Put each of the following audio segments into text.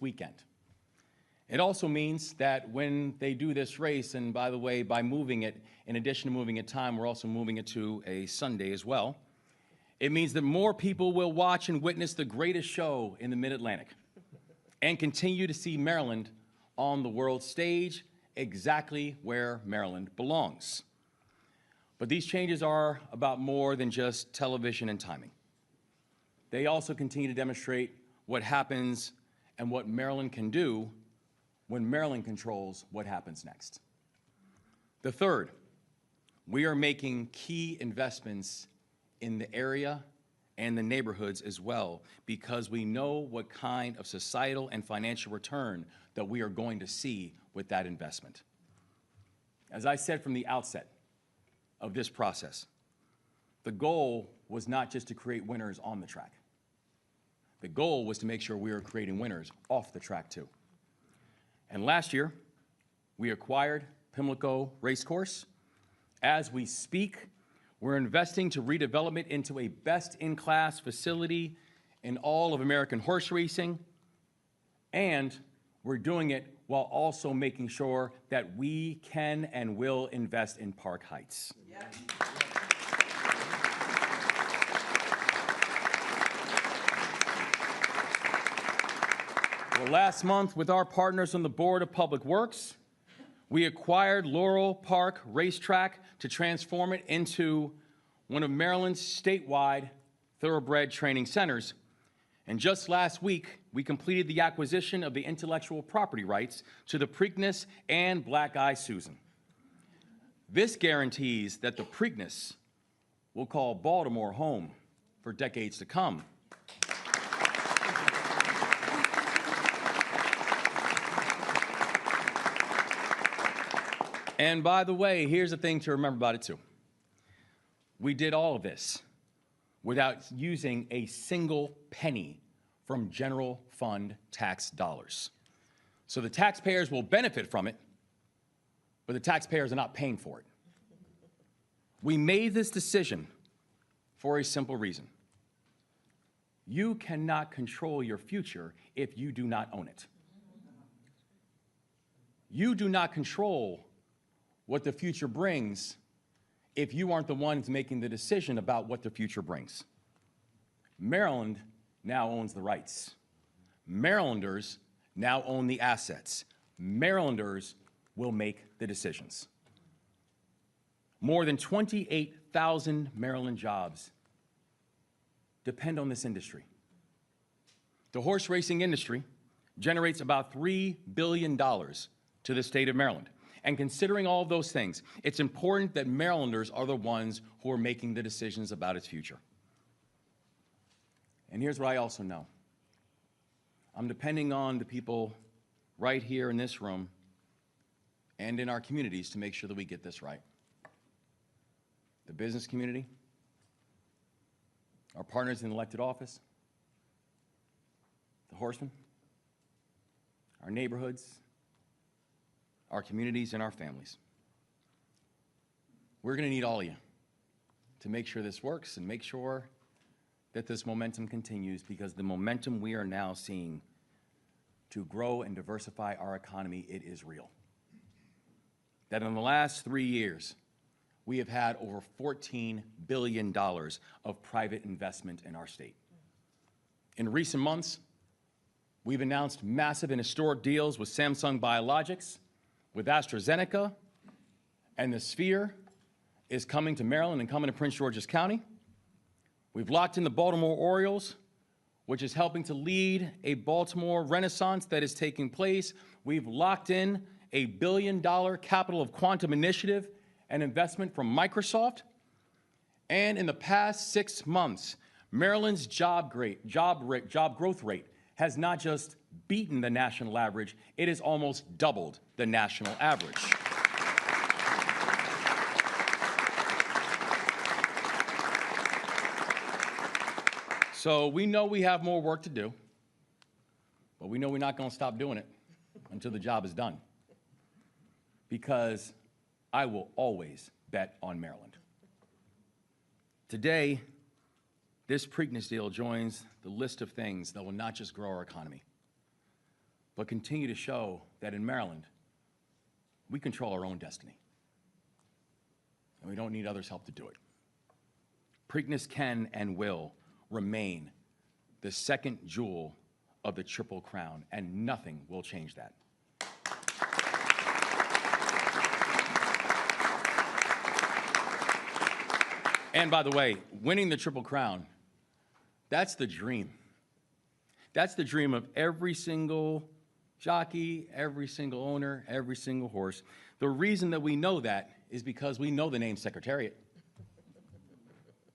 weekend. It also means that when they do this race, and by the way, by moving it, in addition to moving it time, we're also moving it to a Sunday as well, it means that more people will watch and witness the greatest show in the Mid-Atlantic and continue to see Maryland on the world stage, exactly where Maryland belongs. But these changes are about more than just television and timing. They also continue to demonstrate what happens and what Maryland can do when Maryland controls what happens next. The third, we are making key investments in the area and the neighborhoods as well, because we know what kind of societal and financial return that we are going to see with that investment. As I said from the outset of this process, the goal was not just to create winners on the track. The goal was to make sure we were creating winners off the track too. And last year, we acquired Pimlico Racecourse. As we speak, we're investing to redevelop it into a best-in-class facility in all of American horse racing, and we're doing it while also making sure that we can and will invest in Park Heights. Yeah. Well, last month, with our partners on the Board of Public Works, we acquired Laurel Park Racetrack to transform it into one of Maryland's statewide thoroughbred training centers. And just last week, we completed the acquisition of the intellectual property rights to the Preakness and Black Eye Susan. This guarantees that the Preakness will call Baltimore home for decades to come. And by the way, here's the thing to remember about it too. We did all of this without using a single penny from general fund tax dollars. So the taxpayers will benefit from it, but the taxpayers are not paying for it. We made this decision for a simple reason. You cannot control your future if you do not own it. You do not control what the future brings if you aren't the ones making the decision about what the future brings. Maryland now owns the rights. Marylanders now own the assets. Marylanders will make the decisions. More than 28,000 Maryland jobs depend on this industry. The horse racing industry generates about $3 billion to the state of Maryland. And considering all of those things, it's important that Marylanders are the ones who are making the decisions about its future. And here's what I also know. I'm depending on the people right here in this room and in our communities to make sure that we get this right. The business community, our partners in elected office, the horsemen, our neighborhoods, our communities, and our families. We're going to need all of you to make sure this works and make sure that this momentum continues, because the momentum we are now seeing to grow and diversify our economy, it is real. That in the last 3 years, we have had over $14 billion of private investment in our state. In recent months, we've announced massive and historic deals with Samsung Biologics, with AstraZeneca, and the Sphere is coming to Maryland and coming to Prince George's County. We've locked in the Baltimore Orioles, which is helping to lead a Baltimore renaissance that is taking place. We've locked in a $1 billion Capital of Quantum initiative and investment from Microsoft. And in the past 6 months, Maryland's job growth rate has not just beaten the national average, it has almost doubled the national average. So we know we have more work to do, but we know we're not going to stop doing it until the job is done. Because I will always bet on Maryland. Today, this Preakness deal joins the list of things that will not just grow our economy, but continue to show that in Maryland, we control our own destiny. And we don't need others' help to do it. Preakness can and will remain the second jewel of the Triple Crown, and nothing will change that. And by the way, winning the Triple Crown, that's the dream. That's the dream of every single jockey, every single owner, every single horse. The reason that we know that is because we know the name Secretariat.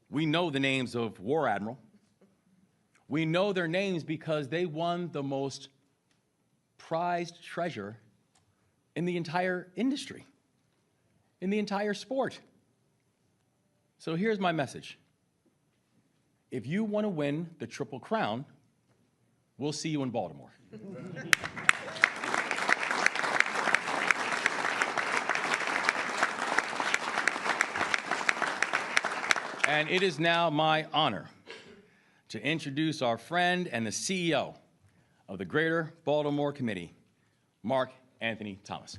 We know the names of War Admiral. We know their names because they won the most prized treasure in the entire industry, in the entire sport. So here's my message. If you want to win the Triple Crown, we'll see you in Baltimore. And it is now my honor to introduce our friend and the CEO of the Greater Baltimore Committee, Mark Anthony Thomas.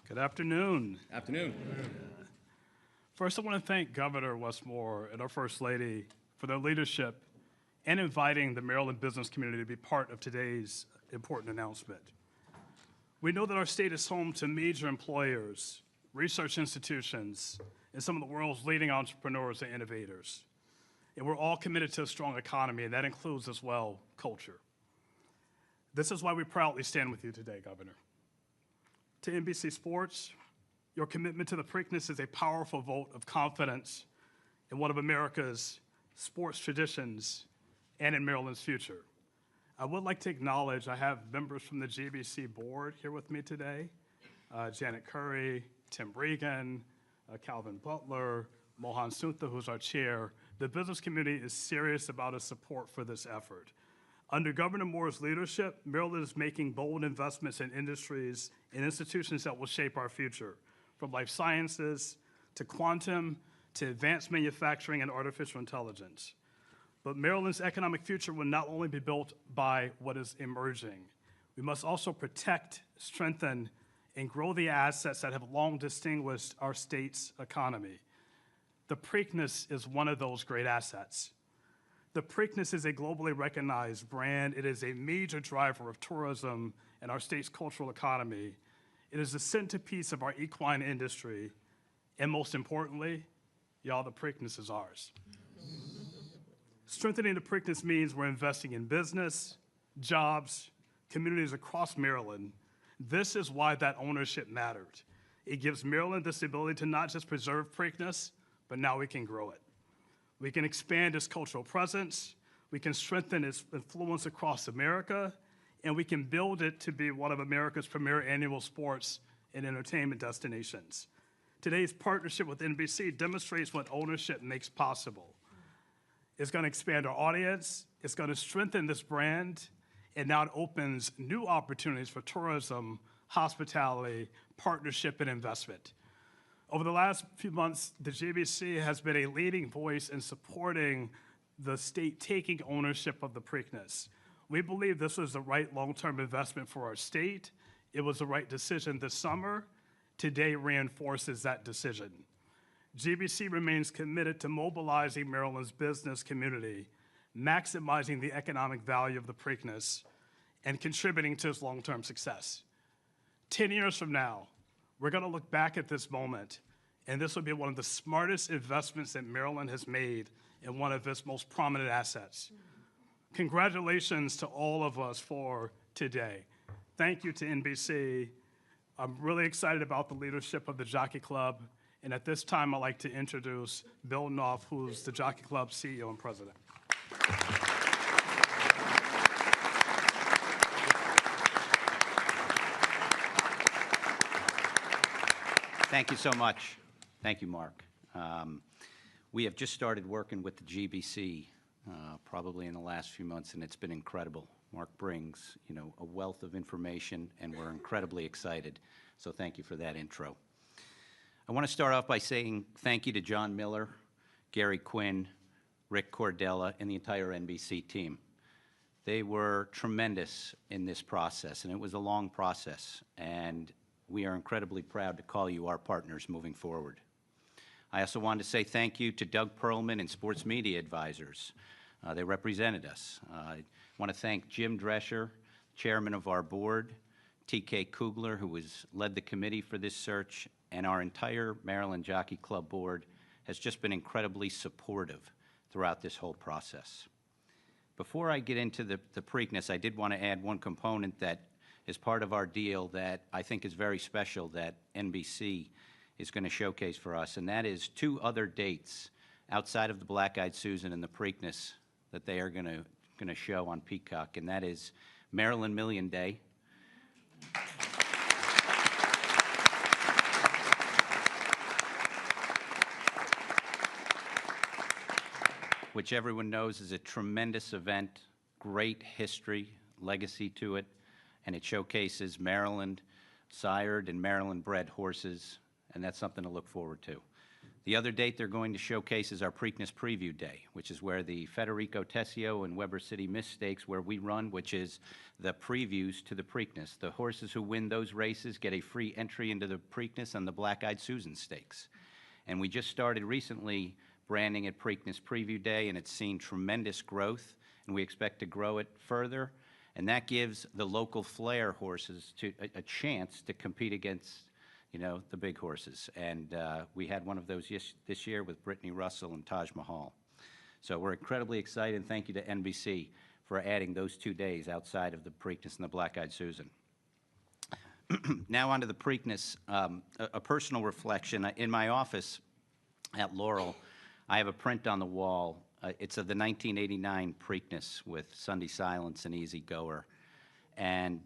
Good afternoon. Afternoon. First, I want to thank Governor Westmore and our First Lady for their leadership and inviting the Maryland business community to be part of today's important announcement. We know that our state is home to major employers, research institutions, and some of the world's leading entrepreneurs and innovators. And we're all committed to a strong economy, and that includes as well culture. This is why we proudly stand with you today, Governor. To NBC Sports, your commitment to the Preakness is a powerful vote of confidence in one of America's sports traditions and in Maryland's future. I would like to acknowledge I have members from the GBC board here with me today, Janet Curry, Tim Regan, Calvin Butler, Mohan Suntha, who's our chair. The business community is serious about its support for this effort. Under Governor Moore's leadership, Maryland is making bold investments in industries and institutions that will shape our future, from life sciences to quantum to advanced manufacturing and artificial intelligence. But Maryland's economic future will not only be built by what is emerging. We must also protect, strengthen, and grow the assets that have long distinguished our state's economy. The Preakness is one of those great assets. The Preakness is a globally recognized brand. It is a major driver of tourism and our state's cultural economy. It is the centerpiece of our equine industry. And most importantly, y'all, the Preakness is ours. Strengthening the Preakness means we're investing in business, jobs, communities across Maryland. This is why that ownership mattered. It gives Maryland this ability to not just preserve Preakness, but now we can grow it. We can expand its cultural presence, we can strengthen its influence across America, and we can build it to be one of America's premier annual sports and entertainment destinations. Today's partnership with NBC demonstrates what ownership makes possible. It's going to expand our audience, it's going to strengthen this brand, and now it opens new opportunities for tourism, hospitality, partnership, and investment. Over the last few months, the GBC has been a leading voice in supporting the state taking ownership of the Preakness. We believe this was the right long-term investment for our state. It was the right decision this summer. Today reinforces that decision. GBC remains committed to mobilizing Maryland's business community, maximizing the economic value of the Preakness, and contributing to its long-term success. 10 years from now, we're going to look back at this moment, and this will be one of the smartest investments that Maryland has made in one of its most prominent assets. Congratulations to all of us for today. Thank you to NBC. I'm really excited about the leadership of the Jockey Club, and at this time, I'd like to introduce Bill Knopf, who's the Jockey Club CEO and president. Thank you so much. Thank you, Mark. We have just started working with the GBC probably in the last few months, and it's been incredible. Mark brings, a wealth of information, and we're incredibly excited. So thank you for that intro. I want to start off by saying thank you to John Miller, Gary Quinn, Rick Cordella, and the entire NBC team. They were tremendous in this process, and it was a long process, and we are incredibly proud to call you our partners moving forward. I also wanted to say thank you to Doug Perlman and Sports Media Advisors. They represented us. I want to thank Jim Drescher, chairman of our board, T.K. Kugler, who led the committee for this search, and our entire Maryland Jockey Club board has just been incredibly supportive throughout this whole process. Before I get into the Preakness, I did want to add one component that is part of our deal that I think is very special that NBC is going to showcase for us, and that is 2 other dates outside of the Black-Eyed Susan and the Preakness that they are going to show on Peacock, and that is Maryland Million Day. Which everyone knows is a tremendous event, great history, legacy to it, and it showcases Maryland sired and Maryland bred horses, and that's something to look forward to. The other date they're going to showcase is our Preakness Preview Day, which is where the Federico Tessio and Weber City Miss Stakes, where we run, which is the previews to the Preakness. The horses who win those races get a free entry into the Preakness and the Black-Eyed Susan Stakes. And we just started recently branding it Preakness Preview Day, and it's seen tremendous growth, and we expect to grow it further. And that gives the local flair horses a chance to compete against, you know, the big horses. And we had one of those this year with Brittany Russell and Taj Mahal. So we're incredibly excited, and thank you to NBC for adding those 2 days outside of the Preakness and the Black-Eyed Susan. Now on to the Preakness, a personal reflection. In my office at Laurel, I have a print on the wall. It's of the 1989 Preakness with Sunday Silence and Easy Goer. And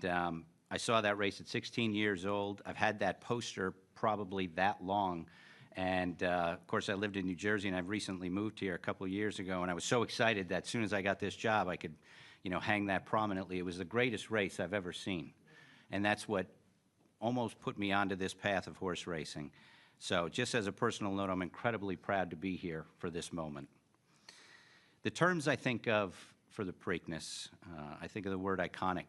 I saw that race at 16 years old. I've had that poster probably that long. And of course, I lived in New Jersey, and I've recently moved here a couple of years ago. And I was so excited that as soon as I got this job, I could, you know, hang that prominently. It was the greatest race I've ever seen. And that's what almost put me onto this path of horse racing. So just as a personal note, I'm incredibly proud to be here for this moment. The terms I think of for the Preakness, I think of the word iconic,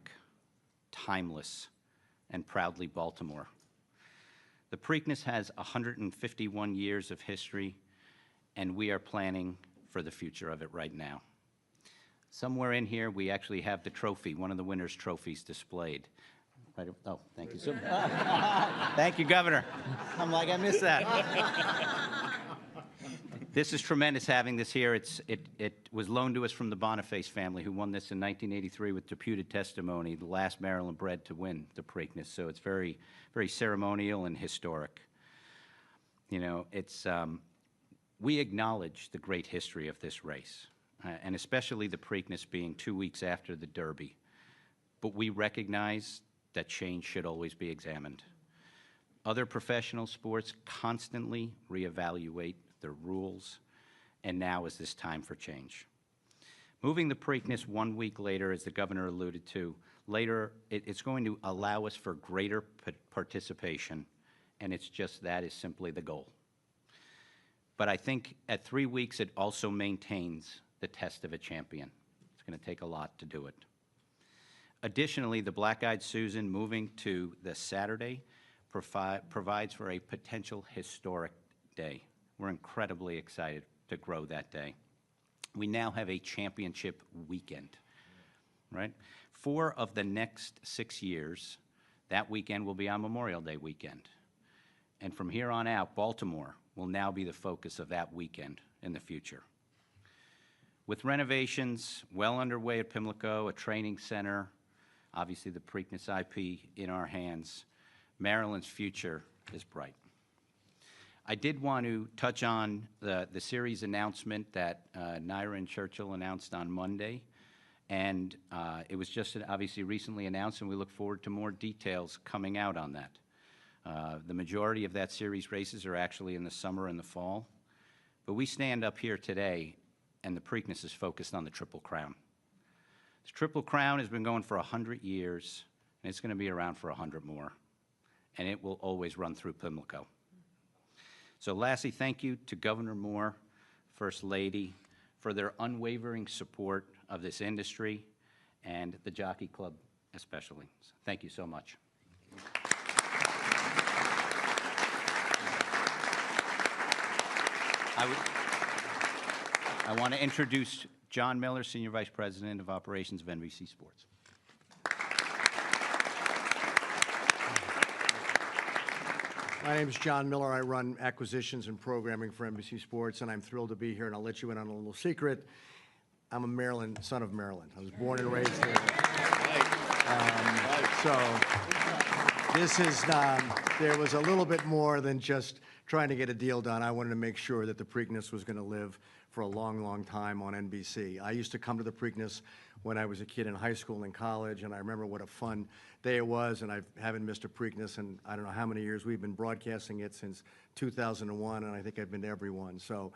timeless, and proudly Baltimore. The Preakness has 151 years of history, and we are planning for the future of it right now. Somewhere in here, we actually have the trophy, one of the winners' trophies displayed. Right, oh, thank you so much. Thank you, Governor. I'm like, I missed that. This is tremendous having this here. It was loaned to us from the Boniface family, who won this in 1983 with deputed testimony, the last Maryland bred to win the Preakness. So it's very, very ceremonial and historic. You know, we acknowledge the great history of this race, and especially the Preakness being 2 weeks after the Derby. But we recognize that change should always be examined. Other professional sports constantly reevaluate their rules, and now is this time for change. Moving the Preakness 1 week later, as the governor alluded to, later it's going to allow us for greater participation, and it's just that is simply the goal. But I think at 3 weeks, it also maintains the test of a champion. It's going to take a lot to do it. Additionally, the Black-Eyed Susan moving to the Saturday provides for a potential historic day. We're incredibly excited to grow that day. We now have a championship weekend, right? 4 of the next 6 years, that weekend will be on Memorial Day weekend. And from here on out, Baltimore will now be the focus of that weekend in the future. With renovations well underway at Pimlico, a training center, obviously the Preakness IP in our hands, Maryland's future is bright. I did want to touch on the series announcement that Naira and Churchill announced on Monday, and it was just obviously recently announced, and we look forward to more details coming out on that. The majority of that series races are actually in the summer and the fall, but we stand up here today, and the Preakness is focused on the Triple Crown. The Triple Crown has been going for 100 years, and it's going to be around for 100 more, and it will always run through Pimlico. So lastly, thank you to Governor Moore First Lady, for their unwavering support of this industry and the Jockey Club especially. So thank you so much. I want to introduce John Miller, Senior Vice President of Operations of NBC Sports. My name is John Miller. I run acquisitions and programming for NBC Sports, and I'm thrilled to be here, and I'll let you in on a little secret. I'm a son of Maryland. I was born and raised here. So this is, there was a little bit more than just trying to get a deal done. I wanted to make sure that the Preakness was going to live for a long, long time on NBC. I used to come to the Preakness when I was a kid in high school and college, and I remember what a fun day it was, and I haven't missed a Preakness in I don't know how many years. We've been broadcasting it since 2001, and I think I've been to every one. So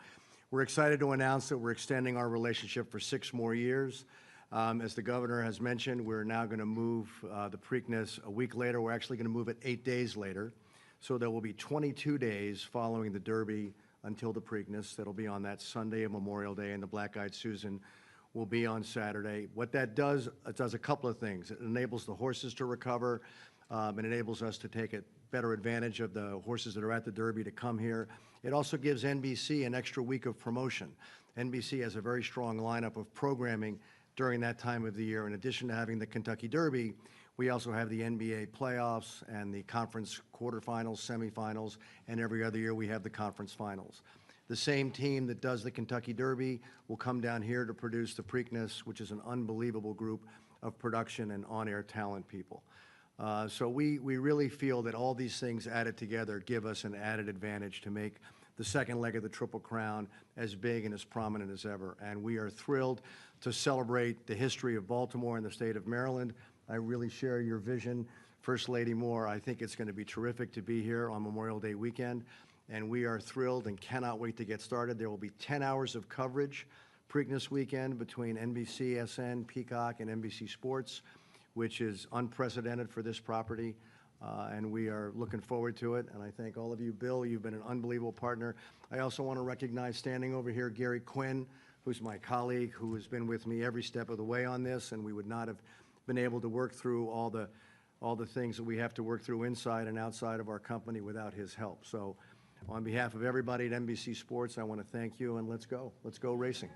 we're excited to announce that we're extending our relationship for 6 more years. As the governor has mentioned, we're now going to move the Preakness a week later. We're actually going to move it 8 days later. So there will be 22 days following the Derby until the Preakness. That'll be on that Sunday of Memorial Day, and the Black-Eyed Susan will be on Saturday. What that does, it does a couple of things. It enables the horses to recover. It enables us to take a better advantage of the horses that are at the Derby to come here. It also gives NBC an extra week of promotion. NBC has a very strong lineup of programming during that time of the year. In addition to having the Kentucky Derby, we also have the NBA playoffs and the conference quarterfinals, semifinals, and every other year we have the conference finals. The same team that does the Kentucky Derby will come down here to produce the Preakness, which is an unbelievable group of production and on-air talent people. So we really feel that all these things added together give us an added advantage to make the second leg of the Triple Crown as big and as prominent as ever. And we are thrilled to celebrate the history of Baltimore and the state of Maryland. I really share your vision, First Lady Moore. I think it's going to be terrific to be here on Memorial Day weekend, and we are thrilled and cannot wait to get started. There will be 10 hours of coverage Preakness weekend between NBC, SN, Peacock, and NBC Sports, which is unprecedented for this property, and we are looking forward to it. And I thank all of you. Bill, you've been an unbelievable partner. I also want to recognize, standing over here, Gary Quinn, who's my colleague, who has been with me every step of the way on this, and we would not have been able to work through all the things that we have to work through inside and outside of our company without his help. So on behalf of everybody at NBC Sports, I want to thank you, and let's go racing.